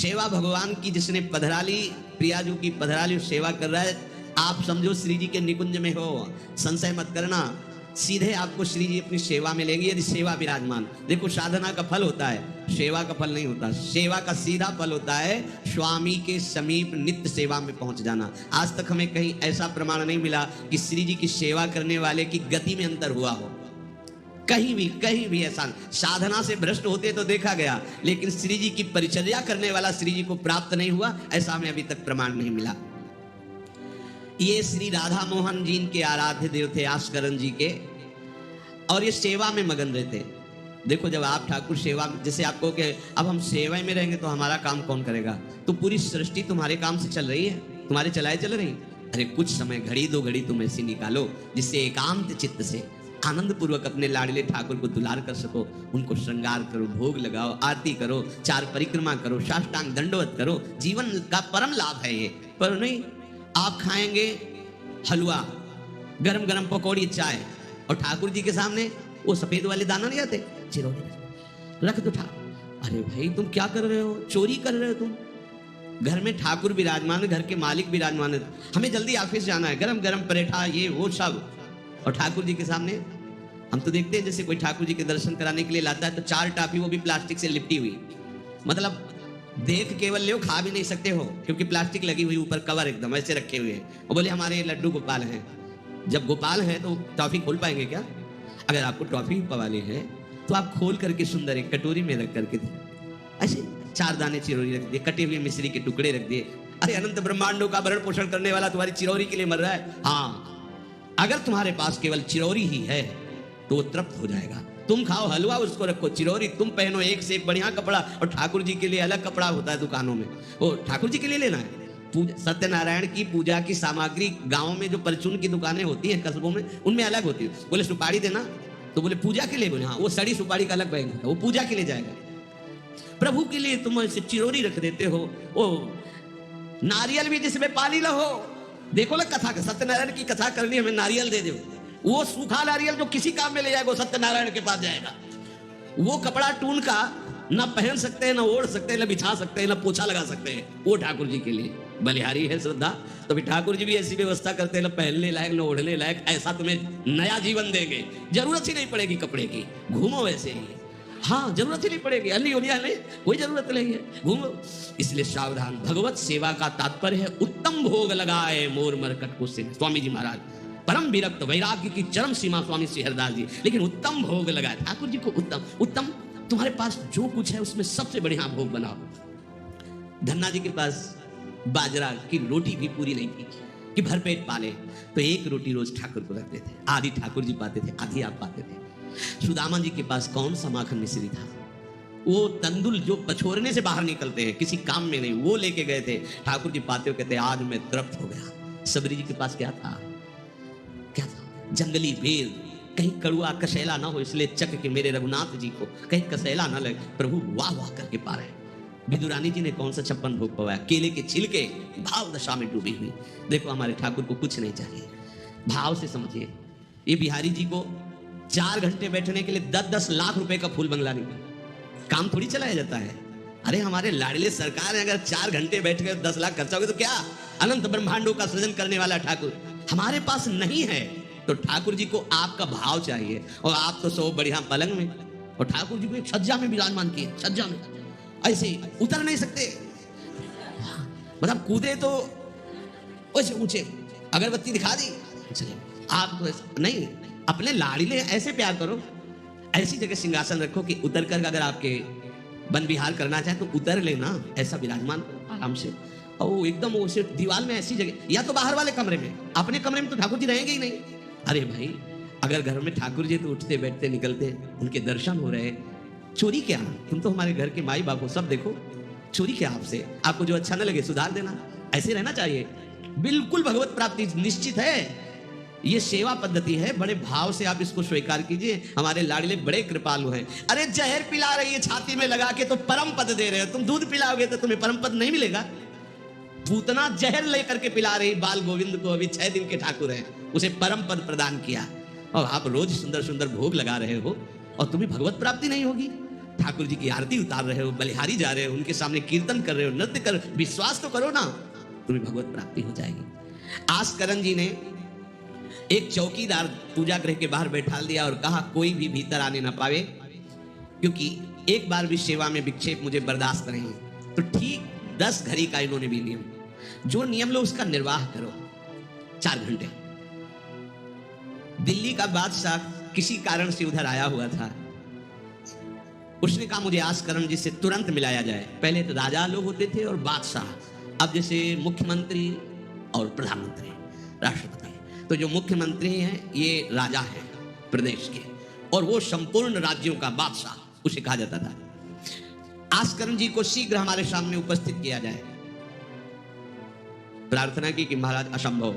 सेवा भगवान की जिसने पधराली, प्रियाजू की पधराली सेवा कर रहा है, आप समझो श्री जी के निकुंज में हो, संशय मत करना, सीधे आपको श्री जी अपनी सेवा में लेंगे यदि सेवा विराजमान। देखो साधना का फल होता है, सेवा का फल नहीं होता। सेवा का सीधा फल होता है स्वामी के समीप नित्य सेवा में पहुंच जाना। आज तक हमें कहीं ऐसा प्रमाण नहीं मिला कि श्री जी की सेवा करने वाले की गति में अंतर हुआ हो, कहीं भी ऐसा। साधना से भ्रष्ट होते तो देखा गया, लेकिन श्री जी की परिचर्या करने वाला श्री जी को प्राप्त नहीं हुआ, ऐसा हमें अभी तक प्रमाण नहीं मिला। ये श्री राधा मोहन जी के आराध्य देव थे, आस्करण जी के, और ये सेवा में मगन रहते। देखो जब आप ठाकुर सेवा, जैसे आपको कि अब हम सेवा में रहेंगे तो हमारा काम कौन करेगा, तो पूरी सृष्टि तुम्हारे काम से चल रही है, तुम्हारे चलाए चल रही। अरे कुछ समय, घड़ी दो घड़ी तुम ऐसी निकालो जिससे एकांत चित्त से आनंद पूर्वक अपने लाडले ठाकुर को दुलार कर सको। उनको श्रृंगार करो, भोग लगाओ, आरती करो, 4 परिक्रमा करो, साष्टांग दंडवत करो। जीवन का परम लाभ है ये। पर नहीं, आप खाएंगे हलवा, गरम गरम पकौड़ी, चाय, और ठाकुर जी के सामने वो सफेद वाले दाना नहीं आते, चिरौरी रख दो ठाकुर। अरे भाई तुम क्या कर रहे हो, चोरी कर रहे हो तुम। घर में ठाकुर विराजमान है, घर के मालिक विराजमान है, हमें जल्दी ऑफिस जाना है, गरम गरम परेठा ये वो सब, और ठाकुर जी के सामने। हम तो देखते हैं जैसे कोई ठाकुर जी के दर्शन कराने के लिए लाता है तो 4 टाफी, वो भी प्लास्टिक से लिपटी हुई, मतलब देख केवल ले, खा भी नहीं सकते हो क्योंकि प्लास्टिक लगी हुई, ऊपर कवर एकदम ऐसे रखे हुए हैं, और बोले हमारे लड्डू गोपाल हैं। जब गोपाल हैं तो टॉफी खोल पाएंगे क्या? अगर आपको टॉफी पवाली है तो आप खोल करके सुंदर एक कटोरी में रख करके ऐसे 4 दाने चिरौरी रख दिए, कटे हुए मिश्री के टुकड़े रख दिए। अरे अनंत ब्रह्मांडों का भरण पोषण करने वाला तुम्हारी चिरौरी के लिए मर रहा है। हाँ, अगर तुम्हारे पास केवल चिरौरी ही है तो वो तृप्त हो जाएगा। तुम खाओ हलवा, उसको रखो चिरौरी, तुम पहनो एक से एक बढ़िया कपड़ा, और ठाकुर जी के लिए अलग कपड़ा होता है दुकानों में, वो ठाकुर जी के लिए लेना है। सत्यनारायण की पूजा की सामग्री गांव में जो परचून की दुकानें होती हैं कस्बों में, उनमें अलग होती है। बोले सुपारी देना, तो बोले पूजा के लिए, बोले हाँ, वो सड़ी सुपारी का अलग बैग है, वो पूजा के लिए जाएगा। प्रभु के लिए तुम ऐसे चिरौरी रख देते हो। ओ नारियल भी जिसमें पानी लो हो, देखो ना कथा, सत्यनारायण की कथा करनी, हमें नारियल दे दो। वो सूखा नारियल जो किसी काम में ले जाएगा, सत्यनारायण के पास जाएगा। वो कपड़ा टून का ना पहन सकते हैं, ना ओढ़ सकते हैं, ना बिछा सकते हैं, ना पोछा लगा सकते हैं, वो ठाकुर जी के लिए बलिहारी है श्रद्धा। तो भी ठाकुर जी भी ऐसी व्यवस्था करते हैं, ना पहनने लायक ना ओढ़ने लायक, ऐसा तुम्हें नया जीवन देंगे, जरूरत ही नहीं पड़ेगी कपड़े की, घूमो वैसे ही। हाँ, जरूरत ही नहीं पड़ेगी, अली उलिया नहीं, कोई जरूरत नहीं है, घूमो। इसलिए सावधान। भगवत सेवा का तात्पर्य है उत्तम भोग लगाए मोर मरकट को से। स्वामी जी महाराज परम विरक्त, वैराग्य की चरम सीमा स्वामी श्री हरदास जी, लेकिन उत्तम भोग लगाए ठाकुर जी को। उत्तम तुम्हारे पास जो कुछ है उसमें सबसे बढ़िया भोग बनाओ। धन्ना जी के पास बाजरा की रोटी भी पूरी नहीं थी कि भरपेट पाले, तो 1 रोटी रोज ठाकुर को रखते थे। आधी ठाकुर जी पाते थे, आधी आप पाते थे। सुदामा जी के पास कौन सा माखन मिश्री था, वो तंदुल जो पछोरने से बाहर निकलते हैं, किसी काम में नहीं, वो लेके गए थे। ठाकुर जी पाते हो कहते आज मैं तृप्त हो गया। सबरी जी के पास क्या था, क्या था? जंगली बेल, कहीं कड़ुआ कसेला ना हो, इसलिए चक के मेरे रघुनाथ जी को कहीं कसेला ना लगे। प्रभु वाह वाह करके पा रहे। विदुरानी जी ने कौन सा 56 भोग पवाया, केले के छिलके, भाव दशा में डूबी हुई। देखो हमारे ठाकुर को कुछ नहीं चाहिए, भाव से समझिए। ये बिहारी जी को 4 घंटे बैठने के लिए 10-10 लाख रुपए का फूल बंगला नहीं, काम थोड़ी चलाया जाता है। अरे हमारे लाडले सरकार है, अगर 4 घंटे बैठ कर 10 लाख खर्चा हो गया तो क्या? अनंत ब्रह्मांडों का सृजन करने वाला ठाकुर हमारे पास नहीं है। तो ठाकुर जी को आपका भाव चाहिए, और आप तो सो बढ़िया पलंग में, और ठाकुर जी को एक सज्जा में विराजमान किए, सज्जा में ऐसे उतर नहीं सकते, मतलब कूदे तो वैसे ऊंचे, अगरबत्ती दिखा दी चले। आप तो नहीं, अपने लाडले ऐसे प्यार करो, ऐसी जगह सिंहासन रखो कि उतर कर अगर आपके वन विहार करना चाहे तो उतर लेना, ऐसा विराजमान आराम से। और एकदम वो सिर्फ दीवार में ऐसी जगह, या तो बाहर वाले कमरे में, अपने कमरे में तो ठाकुर जी रहेंगे ही नहीं। अरे भाई अगर घर में ठाकुर जी तो उठते बैठते निकलते, उनके दर्शन हो रहे, चोरी क्या? तुम तो हमारे घर के माई बाप हो, सब देखो, चोरी क्या आपसे? आपको जो अच्छा न लगे सुधार देना, ऐसे रहना चाहिए। बिल्कुल भगवत प्राप्ति निश्चित है, ये सेवा पद्धति है, बड़े भाव से आप इसको स्वीकार कीजिए। हमारे लाडले बड़े कृपालु हैं। अरे जहर पिला रही है छाती में लगा के तो परम पद दे रहे हो, तुम दूध पिलाओगे तो तुम्हें परम पद नहीं मिलेगा। भूतना जहर लेकर के पिला रही बाल गोविंद को, अभी 6 दिन के ठाकुर हैं, उसे परम पद प्रदान किया, और आप रोज सुंदर सुंदर भोग लगा रहे हो और तुम्हें भगवत प्राप्ति नहीं होगी। ठाकुर जी की आरती उतार रहे हो, बलिहारी जा रहे हो, उनके सामने कीर्तन कर रहे हो, नृत्य कर, विश्वास तो करो ना, तुम्हें भगवत प्राप्ति हो जाएगी। आस्करण जी ने एक चौकीदार पूजा गृह के बाहर बैठा दिया और कहा कोई भी भीतर आने ना पावे, क्योंकि एक बार भी सेवा में विक्षेप मुझे बर्दाश्त नहीं है। तो ठीक 10 घड़ी का इन्होंने भी नियम, जो नियम लो उसका निर्वाह करो 4 घंटे। दिल्ली का बादशाह किसी कारण से उधर आया हुआ था, उसने कहा मुझे आस्करण जी से तुरंत मिलाया जाए। पहले तो राजा लोग होते थे और बादशाह, अब जैसे मुख्यमंत्री और प्रधानमंत्री, राष्ट्रपति। तो जो मुख्यमंत्री हैं ये राजा हैं प्रदेश के, और वो संपूर्ण राज्यों का बादशाह उसे कहा जाता था। आस्करण जी को शीघ्र हमारे सामने उपस्थित किया जाए। प्रार्थना की कि महाराज असंभव,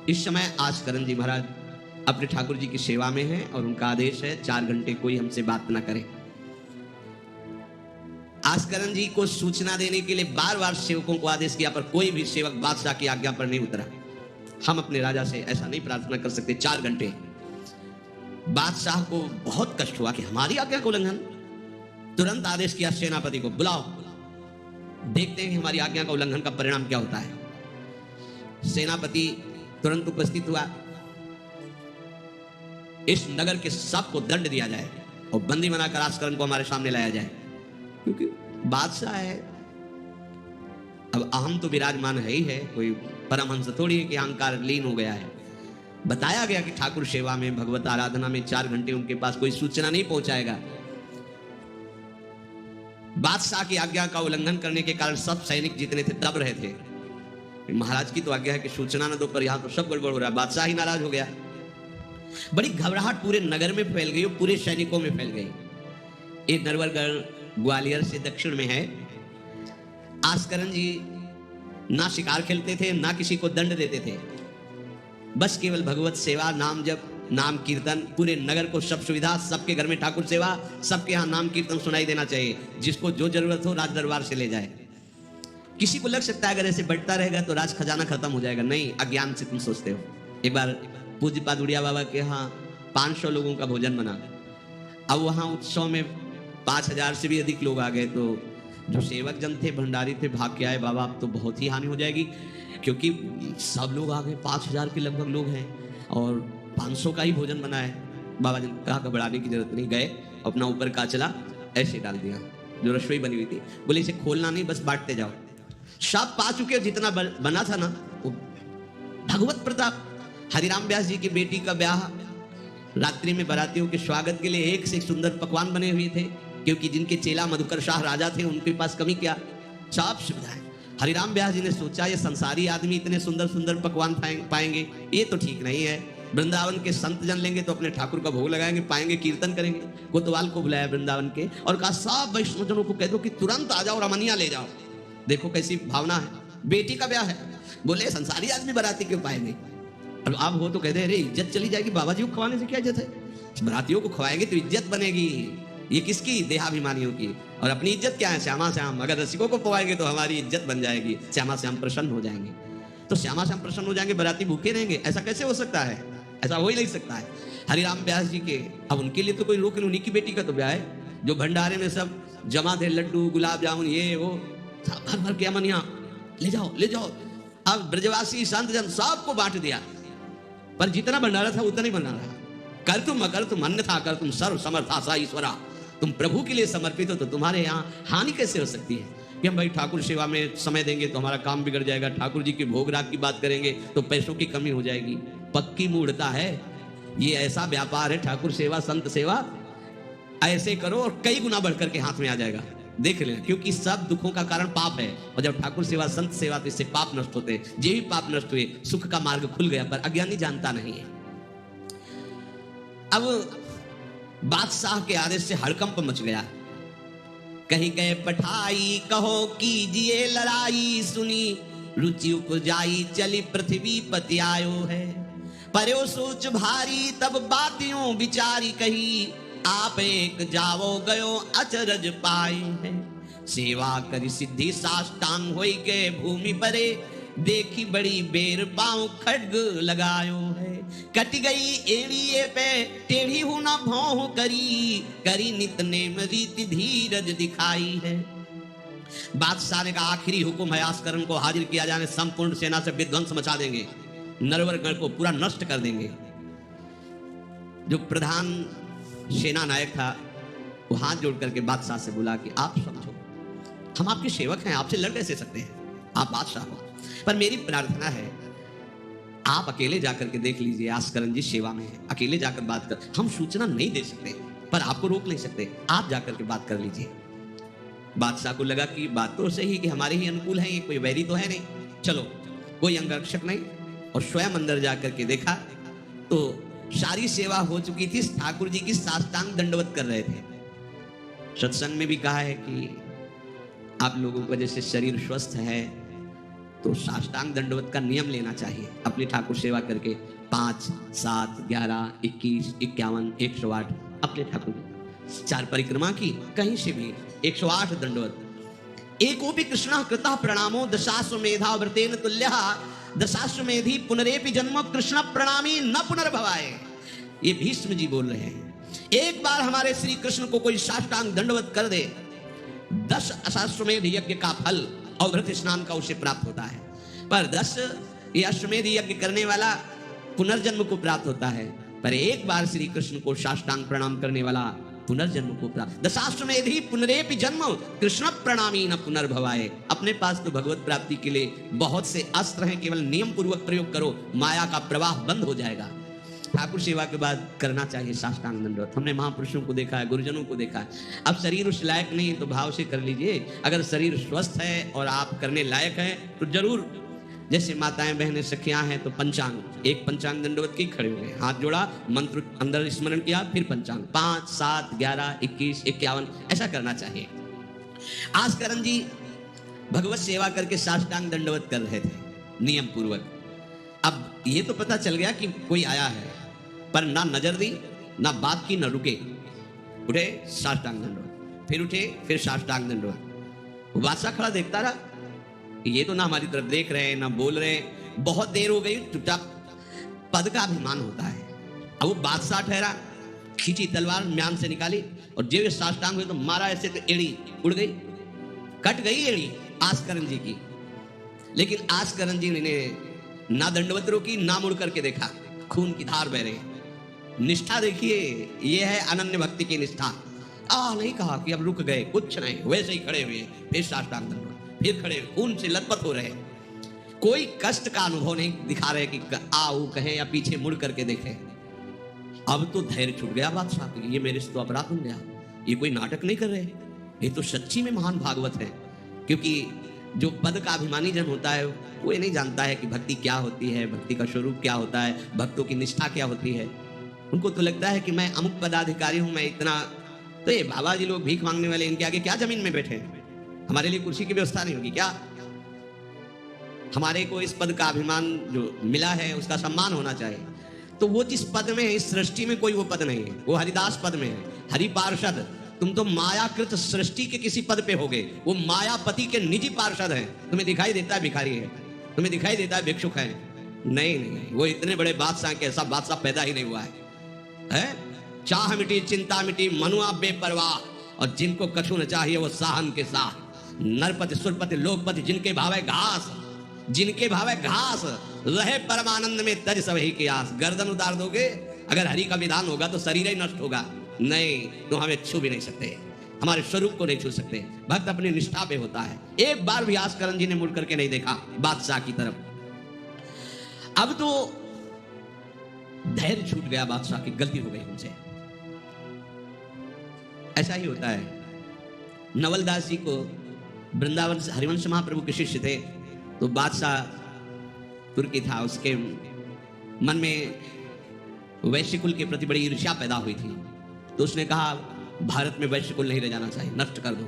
इस समय आस्करण जी महाराज अपने ठाकुर जी की सेवा में हैं और उनका आदेश है 4 घंटे कोई हमसे बात ना करे। आस्करण जी को सूचना देने के लिए बार बार सेवकों को आदेश किया, पर कोई भी सेवक बादशाह की आज्ञा पर नहीं उतरा। हम अपने राजा से ऐसा नहीं प्रार्थना कर सकते 4 घंटे। बादशाह को बहुत कष्ट हुआ कि हमारी आज्ञा का उल्लंघन। तुरंत आदेश किया सेनापति को, बुलाओ, देखते हैं कि हमारी आज्ञा का उल्लंघन का परिणाम क्या होता है। सेनापति तुरंत उपस्थित हुआ। इस नगर के सबको दंड दिया जाए और बंदी बनाकर आस्करण को हमारे सामने लाया जाए, क्योंकि बादशाह है। अब अहम तो विराजमान है ही है, कोई परमहंस थोड़ी है कि अहंकार लीन हो गया है। बताया गया कि ठाकुर सेवा में, भगवत आराधना में 4 घंटे उनके पास कोई सूचना नहीं पहुंचाएगा। बादशाह की आज्ञा का उल्लंघन करने के कारण सब सैनिक जितने थे दब रहे थे। महाराज की तो आज्ञा है कि सूचना न दो, पर यहां तो सब गड़बड़ हो रहा है। बादशाह ही नाराज हो गया। बड़ी घबराहट पूरे नगर में फैल गई और पूरे सैनिकों में फैल गई। एक नरवरगढ़ ग्वालियर से दक्षिण में है। आस्करण जी ना शिकार खेलते थे, ना किसी को दंड देते थे, बस केवल भगवत सेवा, नाम जप, नाम कीर्तन। पूरे नगर को सब सुविधा, सबके घर में ठाकुर सेवा, सबके यहाँ नाम कीर्तन सुनाई देना चाहिए। जिसको जो जरूरत हो राज दरबार से ले जाए। किसी को लग सकता है अगर ऐसे बढ़ता रहेगा तो राज खजाना खत्म हो जाएगा। नहीं, अज्ञान से तुम सोचते हो। एक बार पूज्यपाद उड़िया बाबा के यहाँ 500 लोगों का भोजन बना। अब वहाँ उत्सव में 5000 से भी अधिक लोग आ गए। तो जो सेवक जन थे, भंडारी थे, भाग के आए, बाबा अब तो बहुत ही हानि हो जाएगी, क्योंकि सब लोग आ गए, 5000 के लगभग लोग हैं और 500 का ही भोजन बना है। बाबा जी कहा घबराने की जरूरत नहीं। गए, अपना ऊपर का चला ऐसे डाल दिया जो रसोई बनी हुई थी। बोले इसे खोलना नहीं, बस बांटते जाओ। सब पा चुके, जितना बना था ना वो। भगवत प्रताप। हरिराम व्यास जी की बेटी का ब्याह, रात्रि में बारातियों के स्वागत के लिए एक से एक सुंदर पकवान बने हुए थे, क्योंकि जिनके चेला मधुकर शाह राजा थे उनके पास कमी क्या, सब सुविधाएं। हरिराम व्यास जी ने सोचा ये संसारी आदमी इतने सुंदर सुंदर पकवान पाएंगे, ये तो ठीक नहीं है। वृंदावन के संत जन लेंगे तो अपने ठाकुर का भोग लगाएंगे, पाएंगे, कीर्तन करेंगे। कोतवाल को बुलाया वृंदावन के और कहा सब वैष्णवजनों को कह दो कि तुरंत आ जाओ, रमनिया ले जाओ। देखो कैसी भावना है, बेटी का ब्याह है। बोले संसारी आदमी बाराती क्यों पाएंगे। और आप हो तो कहते हैं अरे इज्जत चली जाएगी, बाबा जी को खवाने से क्या इज्जत है। बारातियों को खवाएंगे तो इज्जत बनेगी। ये किसकी, देहाभिमानियों की। और अपनी इज्जत क्या है, श्यामा श्याम। अगर रसिकों को पवाएंगे तो हमारी इज्जत बन जाएगी, श्यामा श्याम प्रसन्न हो जाएंगे। तो श्यामा श्याम प्रसन्न हो जाएंगे, बाराती भूखे रहेंगे, ऐसा कैसे हो सकता है। ऐसा हो ही नहीं सकता है। हरिराम व्यास जी के, अब उनके लिए तो कोई रोक नहीं, उन्हीं की बेटी का तो ब्याह है। जो भंडारे में सब जमा थे, लड्डू गुलाब जामुन ये वो भर भर के अमनिया, ले जाओ ले जाओ। अब ब्रजवासी संत जन सबको बांट दिया, पर जितना भंडारा था उतना ही भंडारा। कर तुम अकर तुम अन्यथा कर तुम सर्व समर्था सा ईश्वरा। तुम प्रभु के लिए समर्पित हो तो तुम्हारे यहाँ हानि कैसे हो सकती है कि हम भाई ठाकुर सेवा में समय देंगे तो हमारा काम बिगड़ जाएगा, ठाकुर जी के भोग राग की बात करेंगे तो पैसों की कमी हो जाएगी। पक्की मूढ़ता है ये, ऐसा व्यापार है ठाकुर सेवा संत सेवा। ऐसे करो और कई गुना बढ़कर के हाथ में आ जाएगा, देख लेना। क्योंकि सब दुखों का कारण पाप है, और जब ठाकुर सेवा संत सेवा तो इससे पाप नष्ट होते हैं। जे भी पाप नष्ट हुए सुख का मार्ग खुल गया, पर अज्ञानी जानता नहीं है। अब बादशाह के आदेश से हड़कंप मच गया। कहीं गए पठाई कहो कीजिए लड़ाई, सुनी रुचि उपजाई चली पृथ्वी पति आयो है। पर्यो सोच भारी तब बातियों विचारी कही, आप एक जावो गयो अचरज पाए है। सेवा करी सिद्धि साष्टांग होई के भूमि परे, देखी बड़ी बेर पांव खड्ग लगायो है। कट गई एड़िए पे टेढ़ी हूं ना भौं करी, करी नित नेम रीति धीरज दिखाई है। बादशाह ने कहा आखिरी हुक्म है, आस्करण को हाजिर किया जाने, संपूर्ण सेना से विध्वंस मचा देंगे, नरवर गण को पूरा नष्ट कर देंगे। जो प्रधान सेना नायक था वो हाथ जोड़ करके बादशाह से बोला कि आप समझो, हम आपके सेवक हैं, आपसे लड़ कैसे सकते हैं, आप बादशाह हो, पर मेरी प्रार्थना है आप अकेले जाकर के देख लीजिए, आस्करण जी सेवा में है, अकेले जाकर बात कर, हम सूचना नहीं दे सकते पर आपको रोक नहीं सकते, आप जाकर के बात कर लीजिए। बादशाह को लगा कि बात तो सही कि हमारे ही अनुकूल है, ये कोई वैरी तो है नहीं, चलो कोई अंगरक्षक नहीं, और स्वयं अंदर जाकर के देखा तो सारी सेवा हो चुकी थी, ठाकुर जी की साष्टांग दंडवत कर रहे थे। सत्संग में भी कहा है कि आप लोगों को जैसे शरीर स्वस्थ है तो साष्टांग दंडवत का नियम लेना चाहिए, अपनी ठाकुर सेवा करके 5, 7, 11, 21, 51, 108 अपने ठाकुर 4 परिक्रमा की, कहीं से भी 108 दंडवत। एकोपि कृष्णः कृतः प्रणामो दशाश्वमेधा व्रतेन तुल्यः, दशाश्वमेधी पुनरेपि जन्म कृष्ण प्रणामी न पुनर्भवाय। ये भीष्म जी बोल रहे हैं, एक बार हमारे श्री कृष्ण को कोई साष्टांग दंडवत कर दे, 10 अश्वमेध यज्ञ का फल अवभृत स्नान का उसे प्राप्त होता है, पर 10 अश्वमेध यज्ञ करने वाला पुनर्जन्म को प्राप्त होता है, पर एक बार श्री कृष्ण को साष्टांग प्रणाम करने वाला पुनर्जन्म को प्राप्त। दशाश्वमेधी पुनरेपि जन्म कृष्ण प्रणामी न पुनर्भवाय। अपने पास तो भगवत प्राप्ति के लिए बहुत से अस्त्र हैं, केवल नियम पूर्वक प्रयोग करो, माया का प्रवाह बंद हो जाएगा। ठाकुर सेवा के बाद करना चाहिए साष्टांग दंडवत। हमने महापुरुषों को देखा है, गुरुजनों को देखा है। अब शरीर उस लायक नहीं है तो भाव से कर लीजिए, अगर शरीर स्वस्थ है और आप करने लायक है तो जरूर, जैसे माताएं बहनें सखियां हैं तो पंचांग, एक पंचांग दंडवत की खड़े हो गए, हाथ जोड़ा, मंत्र अंदर स्मरण किया, फिर पंचांग 5, 7, 11, 21, 51 ऐसा करना चाहिए। आस्करण जी भगवत सेवा करके साष्टांग दंडवत कर रहे थे नियम पूर्वक। अब ये तो पता चल गया कि कोई आया है, पर ना नजर दी ना बात की, ना रुके, उठे साष्टांग दंडवत, फिर उठे, फिर साष्टांग दंडवत। बादशाह खड़ा देखता रहा, ये तो ना हमारी तरफ देख रहे हैं ना बोल रहे हैं, बहुत देर हो गई, चुपचाप। पद का अभिमान होता है। अब वो बादशाह ठहरा, खींची तलवार म्यान से निकाली और जेब साष्टांग हुए तो मारा ऐसे तो एड़ी उड़ गई, कट गई एड़ी आस्करण जी की। लेकिन आस्करण जी ने ना दंडवत रोकी ना मुड़ करके देखा, खून की धार बह रही। निष्ठा देखिए, ये है अनन्य भक्ति की निष्ठा। नहीं कहा कि अब रुक गए, कुछ नहीं, वैसे ही खड़े हुए, फिर साष्टांग दंडवत, फिर खड़े खून से लथपथ हो रहे, कोई कष्ट का अनुभव नहीं दिखा रहे कि आओ कहे या पीछे मुड़ करके देखे। अब तो धैर्य छूट गया बादशाह को, ये मेरे से तो अपराध हो गया, ये कोई नाटक नहीं कर रहे, ये तो सच्ची में महान भागवत है। क्योंकि जो पद का अभिमानी जन होता है वो ये नहीं जानता है कि भक्ति क्या होती है, भक्ति का स्वरूप क्या होता है, भक्तों की निष्ठा क्या होती है। उनको तो लगता है कि मैं अमुक पदाधिकारी हूं, मैं इतना, तो ये बाबा जी लोग भीख मांगने वाले, इनके आगे क्या जमीन में बैठे, हमारे लिए कुर्सी की व्यवस्था नहीं होगी क्या? हमारे को इस पद का अभिमान जो मिला है उसका सम्मान होना चाहिए। तो वो जिस पद में है, इस सृष्टि में कोई वो पद नहीं है, वो हरिदास पद में है, हरि पार्षद। तुम तो मायाकृत सृष्टि के किसी पद पे हो गए, वो मायापति के निजी पार्षद हैं। तुम्हें दिखाई देता है भिखारी है, तुम्हें दिखाई देता है भिक्षुक है, नहीं नहीं, वो इतने बड़े बादशाह के ऐसा बादशाह पैदा ही नहीं हुआ है? चाह मिटी चिंता मिटी मनुआ बेपरवाह, और जिनको कछु न चाहिए वो साहन के साथ। नरपति सुरपति लोकपति जिनके भावे घास, जिनके भावे घास, रहे परमानंद में तज सभी की आस। गर्दन उतार दोगे, अगर हरि का विधान होगा तो शरीर ही नष्ट होगा, नहीं तो हमें छू भी नहीं सकते, हमारे स्वरूप को नहीं छू सकते। भक्त अपनी निष्ठा पे होता है। एक बार भी आस्करण जी ने मुड़ करके नहीं देखा बादशाह की तरफ। अब तो धैर्य छूट गया बादशाह की, गलती हो गई उनसे। ऐसा ही होता है। नवलदास जी को वृंदावन हरिवंश महाप्रभु के शिष्य थे, तो बादशाह तुर्की था, उसके मन में वैश्य कुल के प्रति बड़ी ईर्ष्या पैदा हुई थी। तो उसने कहा भारत में वैश्य कुल नहीं रह जाना चाहिए, नष्ट कर दो।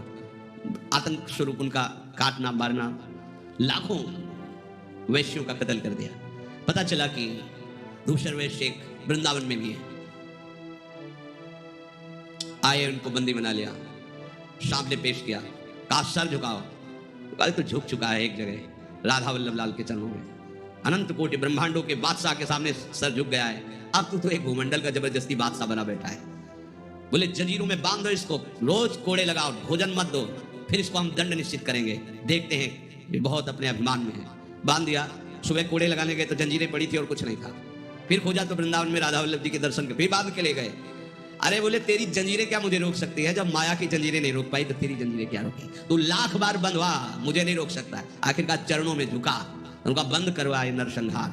आतंक स्वरूप उनका काटना मारना, लाखों वैश्यों का कत्ल कर दिया। पता चला कि दूसरे वैश्य एक वृंदावन में भी है, आए, उनको बंदी बना लिया, सामने पेश किया, कहा सर झुकाओ, तो झुक चुका है एक जगह राधा वल्लभ लाल के चरणों में। अनंत कोटि ब्रह्मांडों के बादशाह के सामने सर झुक गया है। अब तो एक भूमंडल का जबरदस्ती बादशाह बना बैठा है। बोले जंजीरों में बांध दो इसको, रोज कोड़े लगाओ, भोजन मत दो, फिर इसको हम दंड निश्चित करेंगे। देखते हैं, ये बहुत अपने अभिमान में है। बांध दिया। सुबह कोड़े लगाने गए तो जंजीरें पड़ी थी और कुछ नहीं था। फिर खोजा तो वृंदावन में राधा वल्लभ जी के दर्शन के, फिर बांध के ले गए। अरे बोले तेरी जंजीरें क्या मुझे रोक सकती है? जब माया की जंजीरें नहीं रोक पाई तो तेरी जंजीरें क्या रोकी? तू लाख बार बंधवा, मुझे नहीं रोक सकता। आखिरकार चरणों में झुका, उनका बंद करवा ये नरसंहार।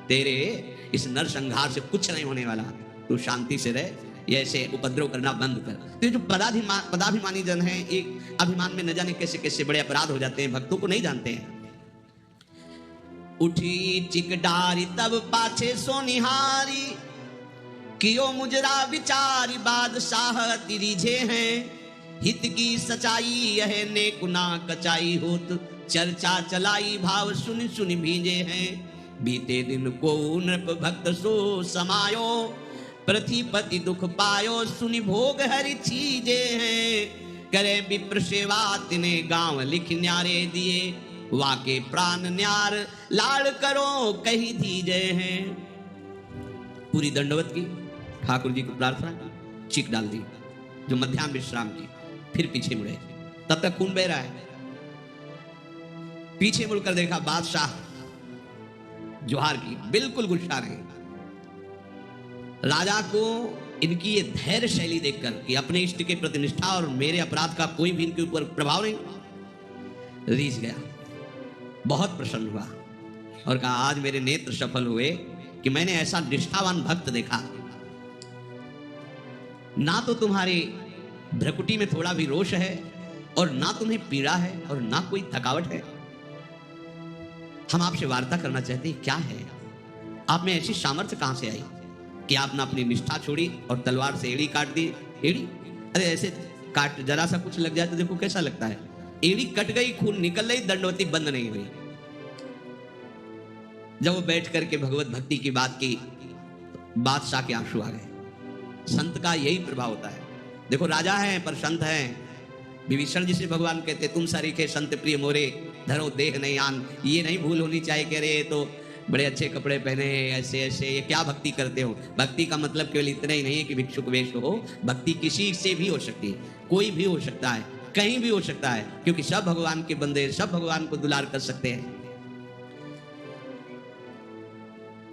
तेरे इस नरसंहार से कुछ नहीं होने वाला, तू शांति से रह, ये ऐसे उपद्रव करना बंद कर। तो जो पदाभिमानी जन है, एक अभिमान में न जाने कैसे कैसे बड़े अपराध हो जाते हैं, भक्तों को नहीं जानते हैं। उठी चिकडारी तब पाछे सोनिहारी, कियो मुजरा विचारी बादशाह तिरिझे हैं। हित की सच्चाई यह ने कुना कचाई होत, चर्चा चलाई भाव सुन सुन भीजे हैं। बीते दिन को नृप भक्त सो समायो, पृथ्वीपति दुख पायो सुनि भोग हरि चीजे हैं। करे विप्र सेवा तिने गांव लिख न्यारे दिए, वाके प्राण न्यार लाड़ करो कही दीजे हैं। पूरी दंडवत की, ठाकुर जी को प्रार्थना की, चीख डाल दी, जो मध्याह्न विश्राम की, फिर पीछे मुड़े। तब तक खून बह रहा है। पीछे मुड़कर देखा, बादशाह जोहार की, बिल्कुल गुस्सा नहीं। राजा को इनकी ये धैर्य शैली देखकर कि अपने इष्ट के प्रति निष्ठा और मेरे अपराध का कोई भी इनके ऊपर प्रभाव नहीं, रीझ गया, बहुत प्रसन्न हुआ और कहा आज मेरे नेत्र सफल हुए कि मैंने ऐसा निष्ठावान भक्त देखा। ना तो तुम्हारी भ्रकुटी में थोड़ा भी रोष है और ना तुम्हें पीड़ा है और ना कोई थकावट है। हम आपसे वार्ता करना चाहते हैं, क्या है आप में ऐसी सामर्थ्य कहां से आई कि आपने अपनी निष्ठा छोड़ी और तलवार से एड़ी काट दी? एड़ी, अरे ऐसे काट, जरा सा कुछ लग जाए तो देखो कैसा लगता है। एड़ी कट गई, खून निकल रही, दंडवती बंद नहीं हुई। जब वो बैठ करके भगवत भक्ति की बात की, बादशाह के आंसू आ गए। संत का यही प्रभाव होता है। देखो राजा है पर संत है। विभीषण जिसे भगवान कहते तुम सरीखे संत प्रिय मोरे, धरो देह नहीं आन। ये नहीं भूल होनी चाहिए कि अरे तो बड़े अच्छे कपड़े पहने ऐसे ऐसे, ये क्या भक्ति करते हो? भक्ति का मतलब केवल इतना ही नहीं है कि भिक्षुक वेश हो। भक्ति किसी से भी हो सकती है, कोई भी हो सकता है, कहीं भी हो सकता है, क्योंकि सब भगवान के बंदे, सब भगवान को दुलार कर सकते हैं।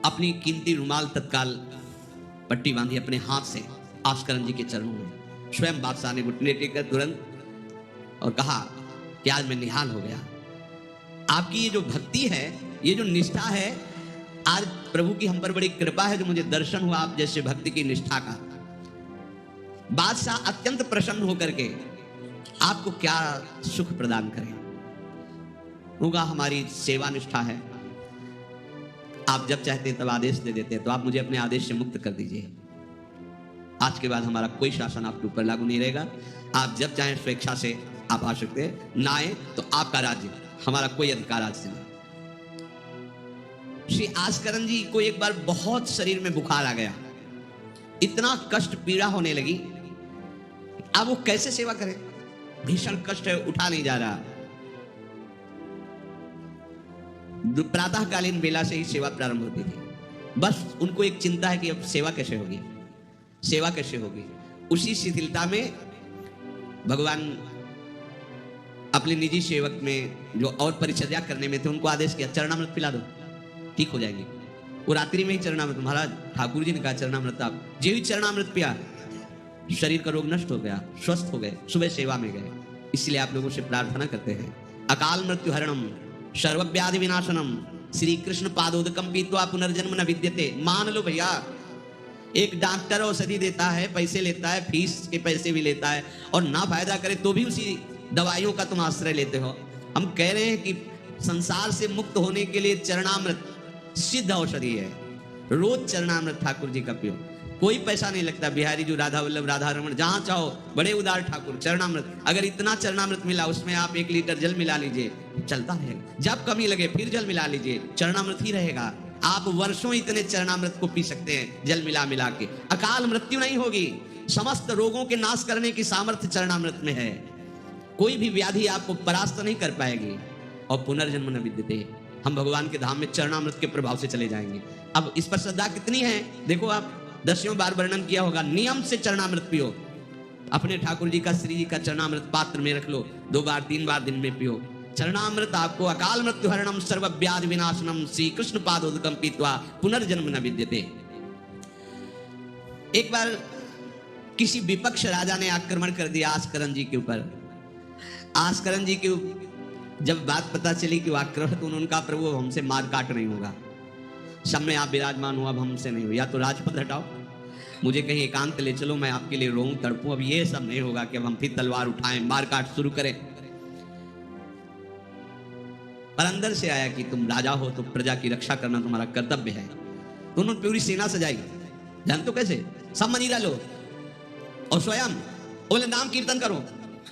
अपनी कीमती रुमाल तत्काल पट्टी बांधी अपने हाथ से आस्करन जी के चरणों में। स्वयं बादशाह ने घुटने टेकर तुरंत और कहा कि आज मैं निहाल हो गया। आपकी ये जो भक्ति है, ये जो निष्ठा है, आज प्रभु की हम पर बड़ी कृपा है जो मुझे दर्शन हुआ आप जैसे भक्ति की निष्ठा का। बादशाह अत्यंत प्रसन्न होकर के आपको क्या सुख प्रदान करें। होगा हमारी सेवा निष्ठा है, आप जब चाहते हैं तब आदेश दे देते हैं, तो आप मुझे अपने आदेश से मुक्त कर दीजिए। आज के बाद हमारा कोई शासन आपके ऊपर लागू नहीं रहेगा। आप जब चाहें स्वेच्छा से आप आ सकते हैं, ना आए तो आपका राज्य, हमारा कोई अधिकार आज से नहीं। श्री आस्करन जी को एक बार बहुत शरीर में बुखार आ गया, इतना कष्ट पीड़ा होने लगी। अब वो कैसे सेवा करें? भीषण कष्ट है, उठा नहीं जा रहा। प्रातःकालीन बेला से ही सेवा प्रारंभ होती थी। बस उनको एक चिंता है कि अब सेवा कैसे होगी, सेवा कैसे होगी। उसी शिथिलता में भगवान अपने निजी सेवक में जो और परिचर्या करने में थे, उनको आदेश किया चरणामृत पिला दो, ठीक हो जाएगी। वो रात्रि में ही चरणामृत, महाराज ठाकुर जी ने कहा चरणामृत, आप जो ही चरणामृत पिया शरीर का रोग नष्ट हो गया, स्वस्थ हो गए, सुबह सेवा में गए। इसलिए आप लोगों से प्रार्थना करते हैं, अकाल मृत्यु हरणम सर्वव्याधि विनाशनम श्री कृष्ण पादोदकम पीत्वा पुनर्जन्म न विद्यते। मान लो भैया, एक डॉक्टर औषधि देता है, पैसे लेता है, फीस के पैसे भी लेता है, और ना फायदा करे तो भी उसी दवाइयों का तुम आश्रय लेते हो। हम कह रहे हैं कि संसार से मुक्त होने के लिए चरणामृत सिद्ध औषधि है। रोज चरणामृत ठाकुर जी का पियो, कोई पैसा नहीं लगता। बिहारी जी, राधा वल्लभ, राधा रमण, जहां चाहो, बड़े उदार ठाकुर। चरणामृत, अगर इतना चरणामृत मिला उसमें आप 1 लीटर जल मिला लीजिए, चलता रहेगा। जब कमी लगे फिर जल मिला लीजिए, चरणामृत ही रहेगा। आप वर्षों इतने चरणामृत को पी सकते हैं जल मिला मिला के, अकाल मृत्यु नहीं होगी। समस्त रोगों के नाश करने की सामर्थ्य चरणामृत में है। कोई भी व्याधि आपको परास्त नहीं कर पाएगी। और पुनर्जन्म न विद्यते, हम भगवान के धाम में चरणामृत के प्रभाव से चले जाएंगे। अब इस पर श्रद्धा कितनी है देखो, आप 10वें बार वर्णन किया होगा, नियम से चरणामृत पियो। अपने ठाकुर जी का, श्री जी का चरणामृत पात्र में रख लो, 2 बार 3 बार दिन में पियो। चरणामृत आपको अकाल मृत्यु हरणम सर्व व्याधि विनाशनम श्री कृष्ण पादोदकम पीत्वा पुनर्जन्म न विद्यते। एक बार किसी विपक्ष राजा ने आक्रमण कर दिया आस्करन जी के ऊपर। आस्करन जी के जब बात पता चली कि वो आक्रमण, तो उन्होंने कहा प्रभु अब हमसे मार काट नहीं होगा, सब में आप विराजमान हो, अब हमसे नहीं हो, या तो राजपद हटाओ, मुझे कहीं एकांत ले चलो, मैं आपके लिए रोऊं तड़पूं, अब ये सब नहीं होगा कि अब हम फिर तलवार उठाएं मार काट शुरू करें। पर अंदर से आया कि तुम राजा हो तो प्रजा की रक्षा करना तुम्हारा कर्तव्य है। तो उन्होंने पूरी सेना सजाई, जान तो कैसे, सब मनीरा लो और स्वयं बोले नाम कीर्तन करो,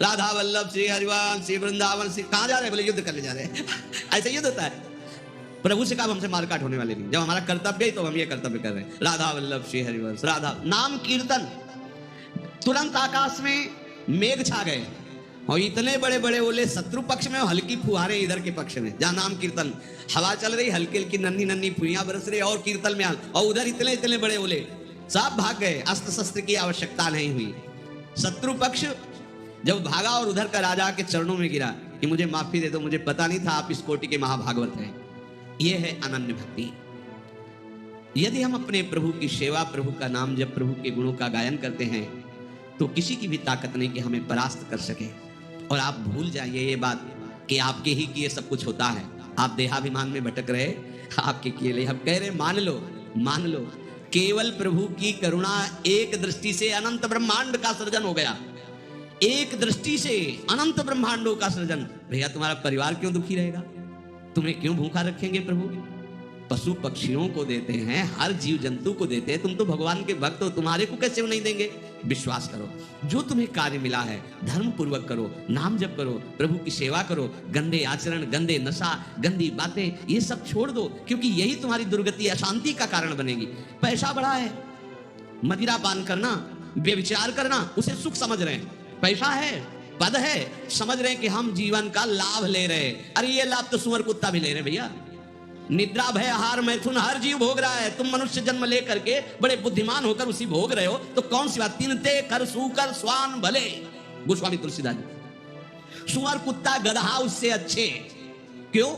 राधा वल्लभ श्री हरिवंश श्री वृंदावन श्री। कहां जा रहे हैं, बोले युद्ध करने जा रहे हैं। ऐसे युद्ध होता है। प्रभु से कहा हमसे मारकाट होने वाले नहीं, जब हमारा कर्तव्य है तो हम ये कर्तव्य कर रहे हैं। राधा वल्लभ श्री हरिवंश, राधा नाम कीर्तन। तुरंत आकाश में मेघ छा गए और इतने बड़े बड़े ओले, शत्रु पक्ष में हल्की फुहारे इधर के पक्ष में, जहां नाम कीर्तन, हवा चल रही, हल्की हल्की नन्ही नन्ही फुइयां बरस रही और कीर्तन में, और उधर इतने इतने बड़े ओले, सब भाग गए, अस्त्र शस्त्र की आवश्यकता नहीं हुई। शत्रु पक्ष जब भागा और उधर का राजा के चरणों में गिरा कि मुझे माफी दे दो, मुझे पता नहीं था आप इस कोटि के महाभागवत हैं। यह है अनन्य भक्ति। यदि हम अपने प्रभु की सेवा, प्रभु का नाम जब, प्रभु के गुणों का गायन करते हैं, तो किसी की भी ताकत नहीं कि हमें परास्त कर सके। और आप भूल जाइए ये बात कि आपके ही किए सब कुछ होता है। आप देहाभिमान में भटक रहे, आपके किए ले, हम कह रहे मान लो, मान लो, केवल प्रभु की करुणा एक दृष्टि से अनंत ब्रह्मांड का सृजन हो गया। एक दृष्टि से अनंत ब्रह्मांडों का सृजन। भैया तुम्हारा परिवार क्यों दुखी रहेगा, तुम्हें क्यों भूखा रखेंगे प्रभु? पशु पक्षियों को देते हैं, हर जीव जंतु को देते हैं, तुम तो भगवान के भक्त हो, तुम्हारे को कैसे वो नहीं देंगे? विश्वास करो, जो तुम्हें कार्य मिला है धर्म पूर्वक करो, नाम जप करो, प्रभु की सेवा करो, गंदे आचरण, गंदे नशा, गंदी बातें ये सब छोड़ दो, क्योंकि यही तुम्हारी दुर्गति, अशांति का कारण बनेगी। पैसा बड़ा है, मदिरा पान करना, व्यभिचार करना, उसे सुख समझ रहे हैं। पैसा है, पद है, समझ रहे हैं कि हम जीवन का लाभ ले रहे हैं। अरे ये लाभ तो सुअर कुत्ता भी ले रहे भैया। निद्रा, भय, आहार, मैथुन हर जीव भोग रहा है। तुम मनुष्य जन्म लेकर के बड़े बुद्धिमान होकर उसी भोग रहे हो, तो कौन सी बात? तिनते कर सूकर स्वान भले, गोस्वामी तुलसीदास जी। सुअर कुत्ता गधा उससे अच्छे। क्यों?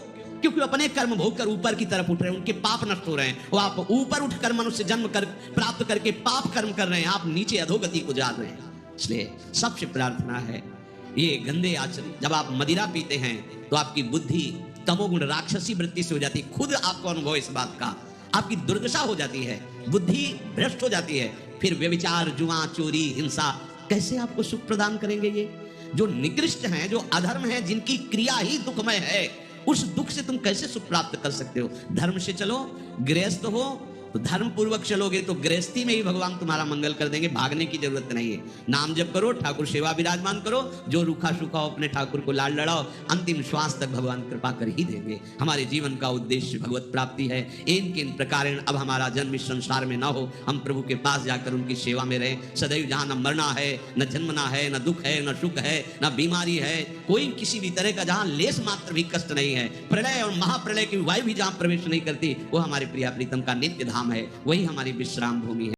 क्योंकि अपने कर्म भोग कर ऊपर की तरफ उठ रहे हैं, उनके पाप नष्ट हो रहे हैं। वो आप ऊपर उठकर मनुष्य जन्म कर प्राप्त करके पाप कर्म कर रहे हैं, आप नीचे अधोगति को जा रहे हैं। इसलिए सबसे प्रार्थना है, ये गंदे आचरण, जब आप मदिरा पीते हैं तो आपकी बुद्धि तमोगुण राक्षसी वृत्ति से हो जाती है। खुद आपको अनुभव इस बात का, आपकी दुर्दशा हो जाती है, बुद्धि भ्रष्ट हो जाती है। फिर व्यभिचार, जुआ, चोरी, हिंसा कैसे आपको सुख प्रदान करेंगे? ये जो निकृष्ट हैं, जो अधर्म है, जिनकी क्रिया ही दुखमय है, उस दुख से तुम कैसे सुख प्राप्त कर सकते हो? धर्म से चलो, गृहस्थ हो तो धर्म पूर्वक चलोगे तो गृहस्थी में ही भगवान तुम्हारा मंगल कर देंगे, भागने की जरूरत नहीं है। नाम जप करो, ठाकुर सेवा विराजमान करो, जो रूखा सूखा हो अपने ठाकुर को लाड लड़ाओ, अंतिम श्वास तक भगवान कृपा कर ही देंगे। हमारे जीवन का उद्देश्य भगवत प्राप्ति है। इन प्रकार अब हमारा जन्म इस संसार में ना हो, हम प्रभु के पास जाकर उनकी सेवा में रहें सदैव, जहाँ न मरना है, न जन्मना है, न दुख है, न सुख है, न बीमारी है, कोई किसी भी तरह का जहाँ लेस मात्र भी कष्ट नहीं है। प्रलय और महाप्रलय की वायु भी जहाँ प्रवेश नहीं करती, वो हमारे प्रिया प्रीतम का नित्य धाम है, वही हमारी विश्राम भूमि है।